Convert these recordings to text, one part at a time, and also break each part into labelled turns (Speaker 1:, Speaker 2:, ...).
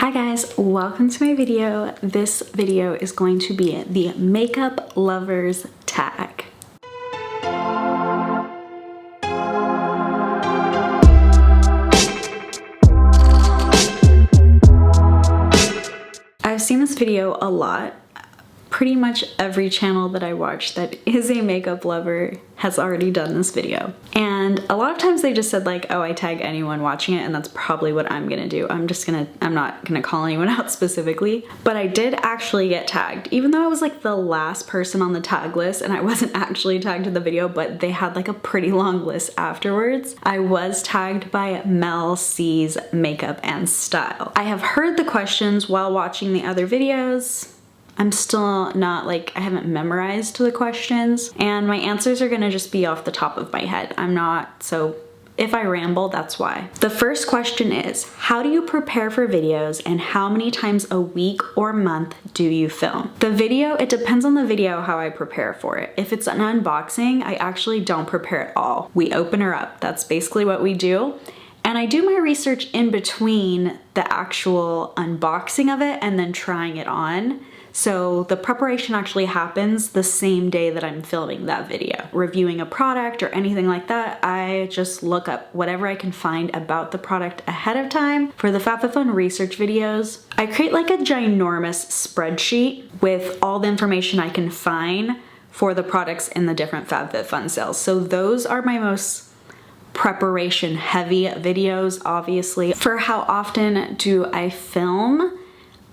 Speaker 1: Hi guys, welcome to my video. This video is going to be the makeup lovers tag. I've seen this video a lot. Pretty much every channel that I watch that is a makeup lover has already done this video. And a lot of times they just said like, oh, I tag anyone watching it, and that's probably what I'm gonna do. I'm not gonna call anyone out specifically, but I did actually get tagged, even though I was like the last person on the tag list and I wasn't actually tagged in the video, but they had like a pretty long list afterwards. I was tagged by Mel C's Makeup and Style. I have heard the questions while watching the other videos. I'm still not like, I haven't memorized the questions, and my answers are gonna just be off the top of my head. So if I ramble, that's why. The first question is, how do you prepare for videos and how many times a week or month do you film? The video, it depends on the video how I prepare for it. If it's an unboxing, I actually don't prepare at all. We open her up. That's basically what we do. And I do my research in between the actual unboxing of it and then trying it on. So the preparation actually happens the same day that I'm filming that video. Reviewing a product or anything like that, I just look up whatever I can find about the product ahead of time. For the FabFitFun research videos, I create like a ginormous spreadsheet with all the information I can find for the products in the different FabFitFun sales. So those are my most preparation heavy videos, obviously. For how often do I film?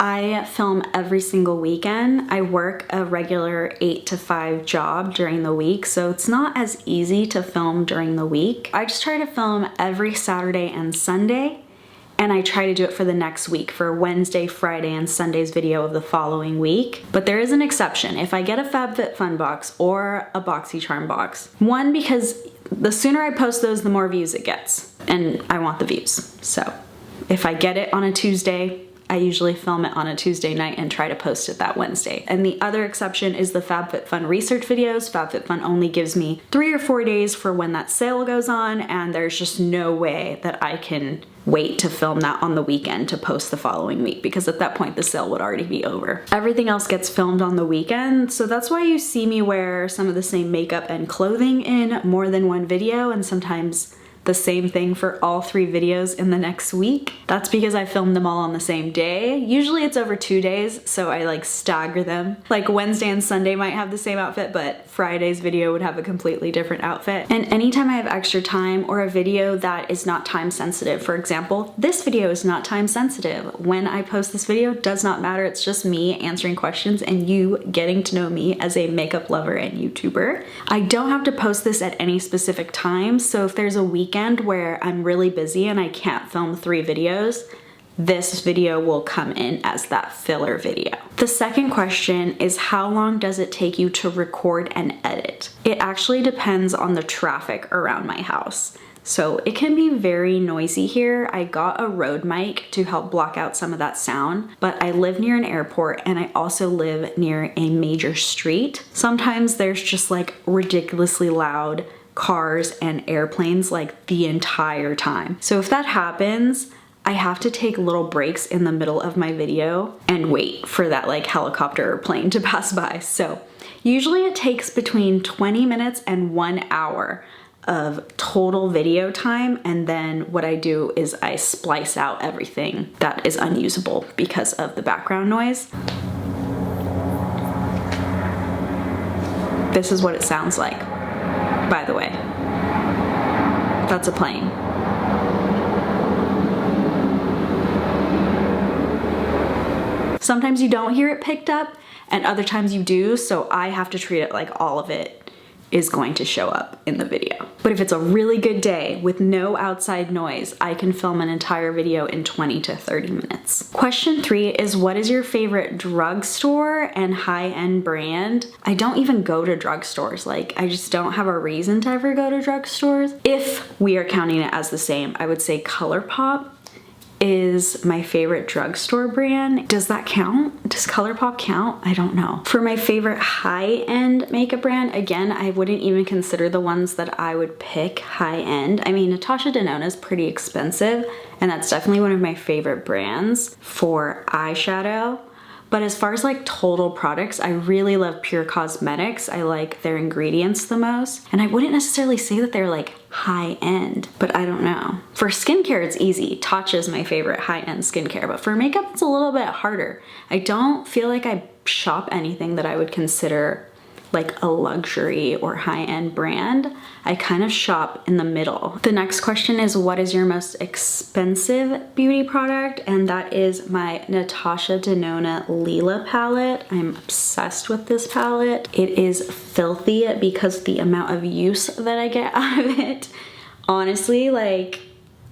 Speaker 1: I film every single weekend. I work a regular 8 to 5 job during the week, so it's not as easy to film during the week. I just try to film every Saturday and Sunday, and I try to do it for the next week, for Wednesday, Friday, and Sunday's video of the following week. But there is an exception. If I get a FabFitFun box or a BoxyCharm box, one, because the sooner I post those, the more views it gets, and I want the views. So if I get it on a Tuesday, I usually film it on a Tuesday night and try to post it that Wednesday. And the other exception is the FabFitFun research videos. FabFitFun only gives me 3 or 4 days for when that sale goes on, and there's just no way that I can wait to film that on the weekend to post the following week, because at that point the sale would already be over. Everything else gets filmed on the weekend, so that's why you see me wear some of the same makeup and clothing in more than one video, and sometimes the same thing for all 3 videos in the next week. That's because I filmed them all on the same day. Usually it's over 2 days, so I like stagger them. Like Wednesday and Sunday might have the same outfit, but Friday's video would have a completely different outfit. And anytime I have extra time or a video that is not time sensitive, for example, this video is not time sensitive. When I post this video, does not matter. It's just me answering questions and you getting to know me as a makeup lover and YouTuber. I don't have to post this at any specific time, so if there's a weekend where I'm really busy and I can't film 3 videos, this video will come in as that filler video. The second question is, how long does it take you to record and edit? It actually depends on the traffic around my house. So it can be very noisy here. I got a Rode mic to help block out some of that sound, but I live near an airport and I also live near a major street. Sometimes there's just like ridiculously loud cars and airplanes like the entire time. So if that happens, I have to take little breaks in the middle of my video and wait for that like helicopter or plane to pass by. So usually it takes between 20 minutes and 1 hour of total video time, and then what I do is I splice out everything that is unusable because of the background noise. This is what it sounds like, by the way. That's a plane. Sometimes you don't hear it picked up and other times you do, so I have to treat it like all of it is going to show up in the video. But if it's a really good day with no outside noise, I can film an entire video in 20 to 30 minutes. Question 3 is, what is your favorite drugstore and high-end brand? I don't even go to drugstores. Like, I just don't have a reason to ever go to drugstores. If we are counting it as the same, I would say ColourPop is my favorite drugstore brand. Does that count? Does ColourPop count? I don't know. For my favorite high-end makeup brand, again, I wouldn't even consider the ones that I would pick high-end. I mean, Natasha Denona is pretty expensive, and that's definitely one of my favorite brands for eyeshadow. But as far as like total products, I really love Pure Cosmetics. I like their ingredients the most. And I wouldn't necessarily say that they're like high end, but I don't know. For skincare, it's easy. Tatcha is my favorite high-end skincare, but for makeup, it's a little bit harder. I don't feel like I shop anything that I would consider like a luxury or high-end brand. I kind of shop in the middle. The next question is, what is your most expensive beauty product? And that is my Natasha Denona Lila palette. I'm obsessed with this palette. It is filthy because the amount of use that I get out of it. Honestly, like,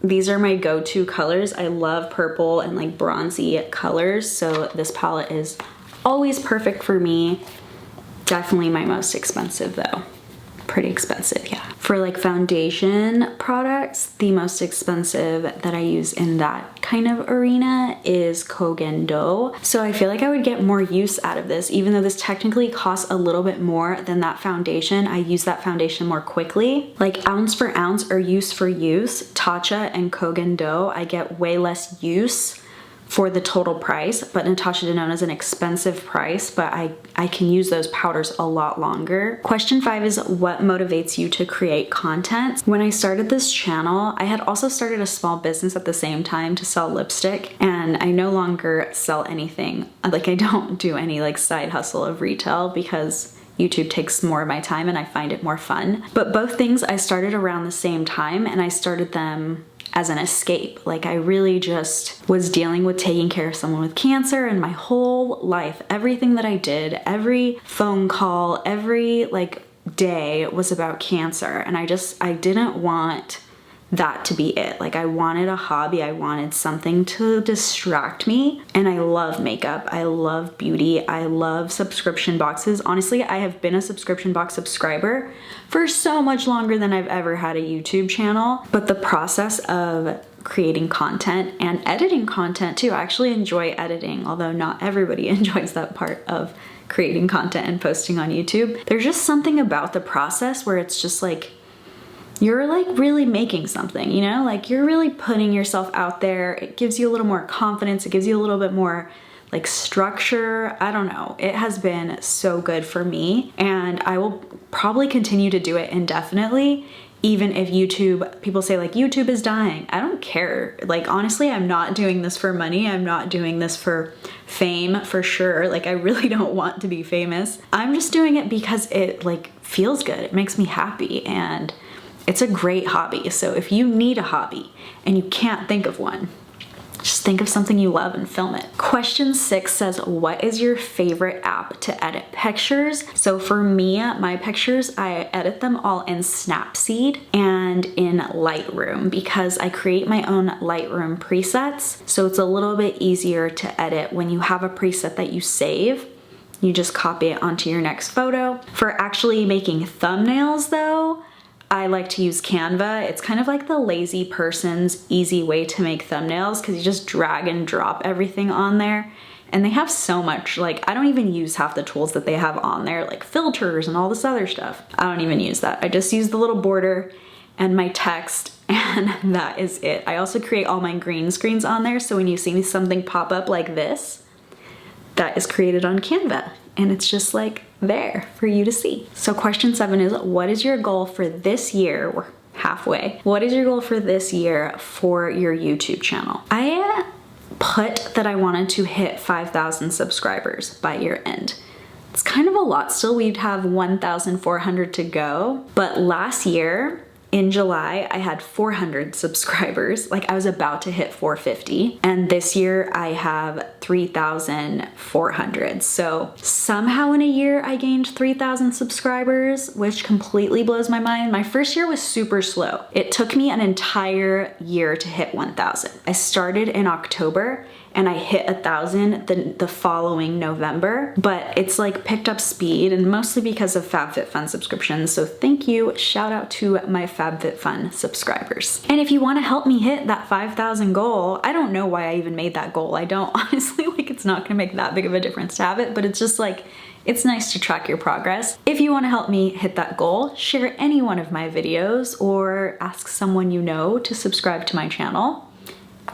Speaker 1: these are my go-to colors. I love purple and like bronzy colors, so this palette is always perfect for me. Definitely my most expensive though. Pretty expensive, yeah. For like foundation products, the most expensive that I use in that kind of arena is Kogan Do. So I feel like I would get more use out of this. Even though this technically costs a little bit more than that foundation, I use that foundation more quickly. Like ounce for ounce or use for use, Tatcha and Kogan Do, I get way less use for the total price, but Natasha Denona is an expensive price, but I can use those powders a lot longer. Question 5 is, what motivates you to create content? When I started this channel, I had also started a small business at the same time to sell lipstick, and I no longer sell anything. Like, I don't do any like side hustle of retail because YouTube takes more of my time and I find it more fun. But both things I started around the same time, and I started them as an escape. Like, I really just was dealing with taking care of someone with cancer, and my whole life, everything that I did, every phone call, every like day was about cancer. And I didn't want that to be it. Like, I wanted a hobby, I wanted something to distract me. And I love makeup, I love beauty, I love subscription boxes. Honestly, I have been a subscription box subscriber for so much longer than I've ever had a YouTube channel. But the process of creating content and editing content too, I actually enjoy editing, although not everybody enjoys that part of creating content and posting on YouTube. There's just something about the process where it's just like, you're like really making something, you know? Like, you're really putting yourself out there. It gives you a little more confidence. It gives you a little bit more like structure. I don't know. It has been so good for me, and I will probably continue to do it indefinitely. Even if people say like YouTube is dying, I don't care. Like, honestly, I'm not doing this for money. I'm not doing this for fame, for sure. Like, I really don't want to be famous. I'm just doing it because it like feels good. It makes me happy, and it's a great hobby. So if you need a hobby and you can't think of one, just think of something you love and film it. Question 6 says, what is your favorite app to edit pictures? So for me, my pictures, I edit them all in Snapseed and in Lightroom because I create my own Lightroom presets. So it's a little bit easier to edit when you have a preset that you save. You just copy it onto your next photo. For actually making thumbnails though, I like to use Canva. It's kind of like the lazy person's easy way to make thumbnails because you just drag and drop everything on there. And they have so much, like, I don't even use half the tools that they have on there, like filters and all this other stuff. I don't even use that. I just use the little border and my text, and that is it. I also create all my green screens on there, so when you see something pop up like this, that is created on Canva. And it's just like there for you to see. So question 7 is, what is your goal for this year? We're halfway. What is your goal for this year for your YouTube channel? I put that I wanted to hit 5,000 subscribers by year end. It's kind of a lot still. We'd have 1,400 to go. But last year, in July, I had 400 subscribers. Like, I was about to hit 450. And this year I have 3,400. So somehow in a year I gained 3,000 subscribers, which completely blows my mind. My first year was super slow. It took me an entire year to hit 1,000. I started in October and I hit 1,000 the following November, but it's like picked up speed, and mostly because of FabFitFun subscriptions. So thank you, shout out to my FabFitFun subscribers. And if you want to help me hit that 5,000 goal, I don't know why I even made that goal. I don't honestly, like, it's not gonna make that big of a difference to have it, but it's just like, it's nice to track your progress. If you want to help me hit that goal, share any one of my videos or ask someone you know to subscribe to my channel,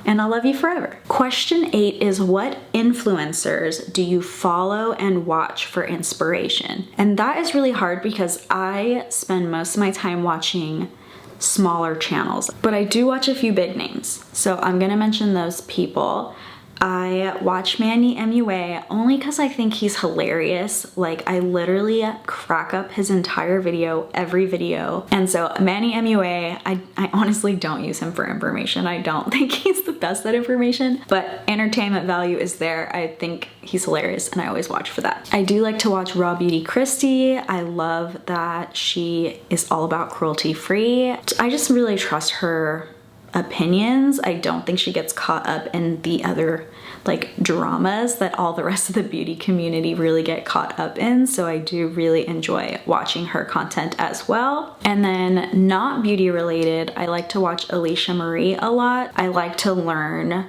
Speaker 1: and I'll love you forever. Question 8 is, what influencers do you follow and watch for inspiration? And that is really hard because I spend most of my time watching smaller channels, but I do watch a few big names. So I'm gonna mention those people. I watch Manny MUA only because I think he's hilarious. Like, I literally crack up his entire video, every video. And so Manny MUA, I honestly don't use him for information. I don't think he's the best at information, but entertainment value is there. I think he's hilarious and I always watch for that. I do like to watch Raw Beauty Christie. I love that she is all about cruelty free. I just really trust her opinions. I don't think she gets caught up in the other like dramas that all the rest of the beauty community really get caught up in. So I do really enjoy watching her content as well. And then not beauty related, I like to watch Alicia Marie a lot. I like to learn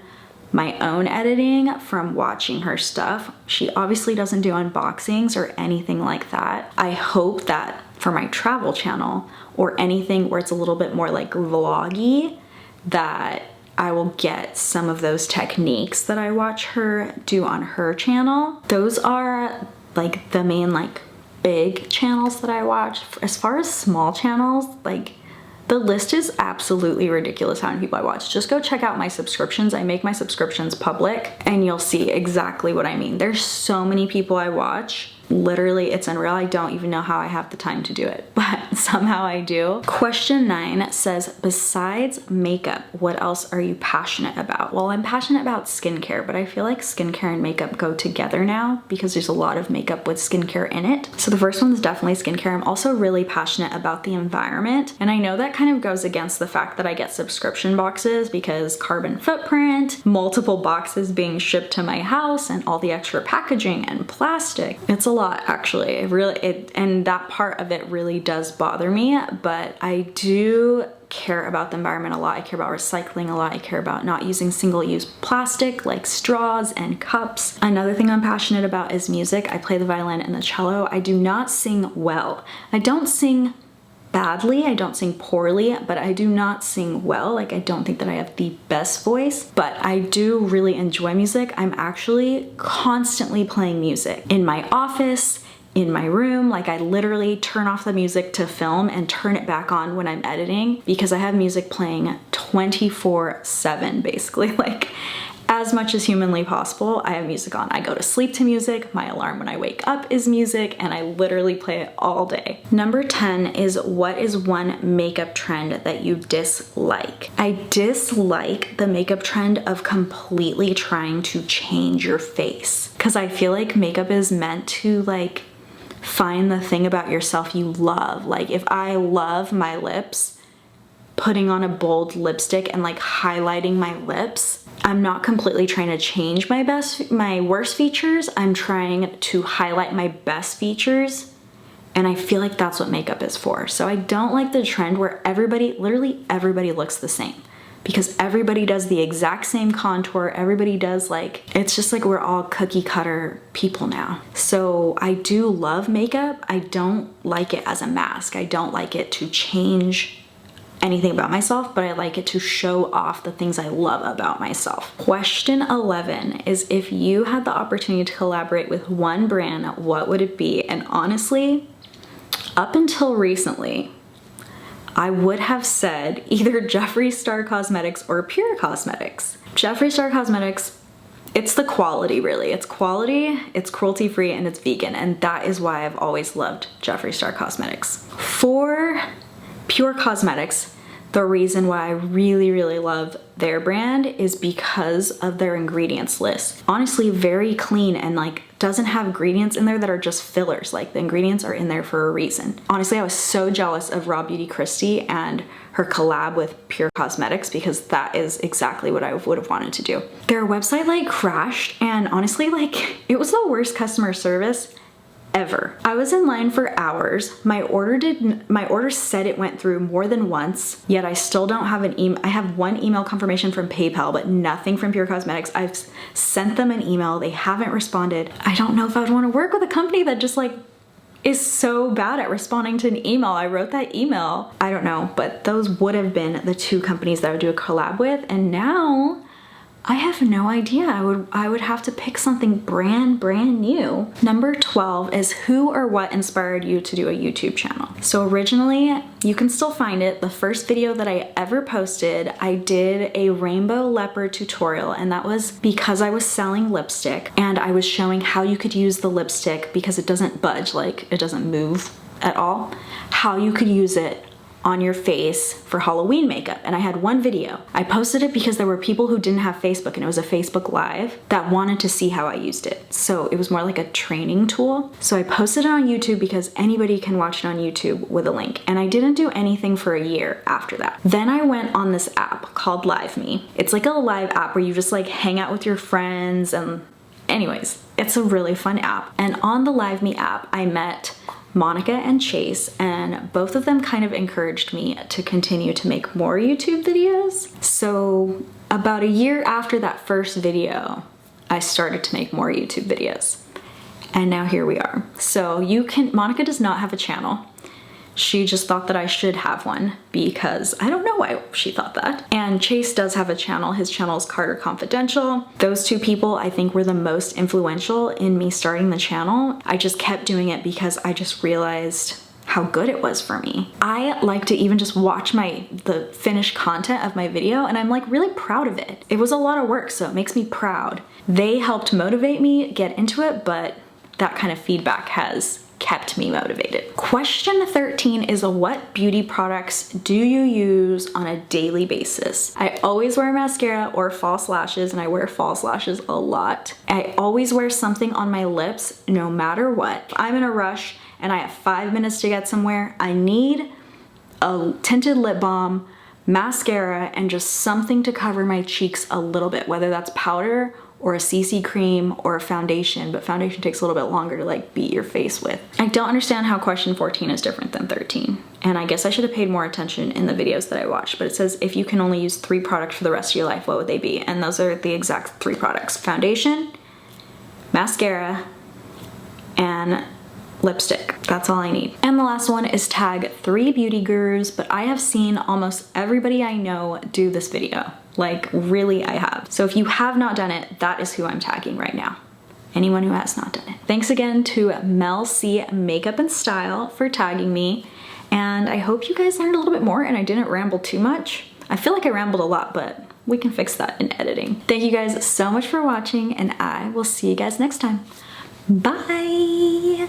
Speaker 1: my own editing from watching her stuff. She obviously doesn't do unboxings or anything like that. I hope that for my travel channel or anything where it's a little bit more like vloggy, that I will get some of those techniques that I watch her do on her channel. Those are like the main like big channels that I watch. As far as small channels, like the list is absolutely ridiculous how many people I watch. Just go check out my subscriptions. I make my subscriptions public and you'll see exactly what I mean. There's so many people I watch. Literally, it's unreal. I don't even know how I have the time to do it, but somehow I do. Question 9 says, besides makeup, what else are you passionate about? Well, I'm passionate about skincare, but I feel like skincare and makeup go together now because there's a lot of makeup with skincare in it. So the first one is definitely skincare. I'm also really passionate about the environment. And I know that kind of goes against the fact that I get subscription boxes because carbon footprint, multiple boxes being shipped to my house, and all the extra packaging and plastic. It's a lot, actually. And that part of it really does bother me, but I do care about the environment a lot. I care about recycling a lot. I care about not using single-use plastic like straws and cups. Another thing I'm passionate about is music. I play the violin and the cello. I do not sing well. I don't sing badly, I don't sing poorly, but I do not sing well. Like, I don't think that I have the best voice, but I do really enjoy music. I'm actually constantly playing music in my office, in my room. Like, I literally turn off the music to film and turn it back on when I'm editing because I have music playing 24/7 basically. Like, as much as humanly possible, I have music on. I go to sleep to music, my alarm when I wake up is music, and I literally play it all day. Number 10 is, what is one makeup trend that you dislike? I dislike the makeup trend of completely trying to change your face, because I feel like makeup is meant to like find the thing about yourself you love. Like, if I love my lips, putting on a bold lipstick and like highlighting my lips, I'm not completely trying to change my worst features. I'm trying to highlight my best features. And I feel like that's what makeup is for. So I don't like the trend where literally everybody looks the same, because everybody does the exact same contour. Everybody does, like, it's just like we're all cookie cutter people now. So I do love makeup. I don't like it as a mask. I don't like it to change anything about myself, but I like it to show off the things I love about myself. Question 11 is, if you had the opportunity to collaborate with one brand, what would it be? And honestly, up until recently, I would have said either Jeffree Star Cosmetics or Pure Cosmetics. Jeffree Star Cosmetics, it's the quality, really. It's quality, it's cruelty free, and it's vegan, and that is why I've always loved Jeffree Star Cosmetics. For Pure Cosmetics, the reason why I really, really love their brand is because of their ingredients list. Honestly, very clean and like doesn't have ingredients in there that are just fillers. Like the ingredients are in there for a reason. Honestly, I was so jealous of Raw Beauty Kristi and her collab with Pure Cosmetics because that is exactly what I would have wanted to do. Their website like crashed, and honestly, like it was the worst customer service ever. I was in line for hours. My order said it went through more than once, yet I still don't have an email. I have one email confirmation from PayPal, but nothing from Pure Cosmetics. I've sent them an email. They haven't responded. I don't know if I would want to work with a company that just like is so bad at responding to an email. I wrote that email. I don't know, but those would have been the two companies that I would do a collab with, and now I have no idea. I would have to pick something brand new. Number 12 is who or what inspired you to do a YouTube channel. So originally, you can still find it. The first video that I ever posted, I did a rainbow leopard tutorial, and that was because I was selling lipstick and I was showing how you could use the lipstick because it doesn't budge, like it doesn't move at all, how you could use it on your face for Halloween makeup. And I had one video. I posted it because there were people who didn't have Facebook, and it was a Facebook Live, that wanted to see how I used it. So it was more like a training tool. So I posted it on YouTube because anybody can watch it on YouTube with a link. And I didn't do anything for a year after that. Then I went on this app called LiveMe. It's like a live app where you just like hang out with your friends, and anyways, it's a really fun app. And on the LiveMe app, I met Monica and Chase, and both of them kind of encouraged me to continue to make more YouTube videos. So about a year after that first video, I started to make more YouTube videos. And now here we are. So Monica does not have a channel. She just thought that I should have one because I don't know why she thought that. And Chase does have a channel. His channel is Carter Confidential. Those two people I think were the most influential in me starting the channel. I just kept doing it because I just realized how good it was for me. I like to even just watch the finished content of my video, and I'm like really proud of it. It was a lot of work, so it makes me proud. They helped motivate me get into it, but that kind of feedback has kept me motivated. Question 13 is what beauty products do you use on a daily basis? I always wear mascara or false lashes, and I wear false lashes a lot. I always wear something on my lips no matter what. If I'm in a rush and I have 5 minutes to get somewhere, I need a tinted lip balm, mascara, and just something to cover my cheeks a little bit, whether that's powder or a CC cream or a foundation, but foundation takes a little bit longer to like beat your face with. I don't understand how question 14 is different than 13. And I guess I should have paid more attention in the videos that I watched, but it says if you can only use 3 products for the rest of your life, what would they be? And those are the exact 3 products: foundation, mascara, and lipstick. That's all I need. And the last one is tag 3 beauty gurus, but I have seen almost everybody I know do this video. Like really, I have. So if you have not done it, that is who I'm tagging right now. Anyone who has not done it. Thanks again to Mel C Makeup and Style for tagging me. And I hope you guys learned a little bit more and I didn't ramble too much. I feel like I rambled a lot, but we can fix that in editing. Thank you guys so much for watching, and I will see you guys next time. Bye!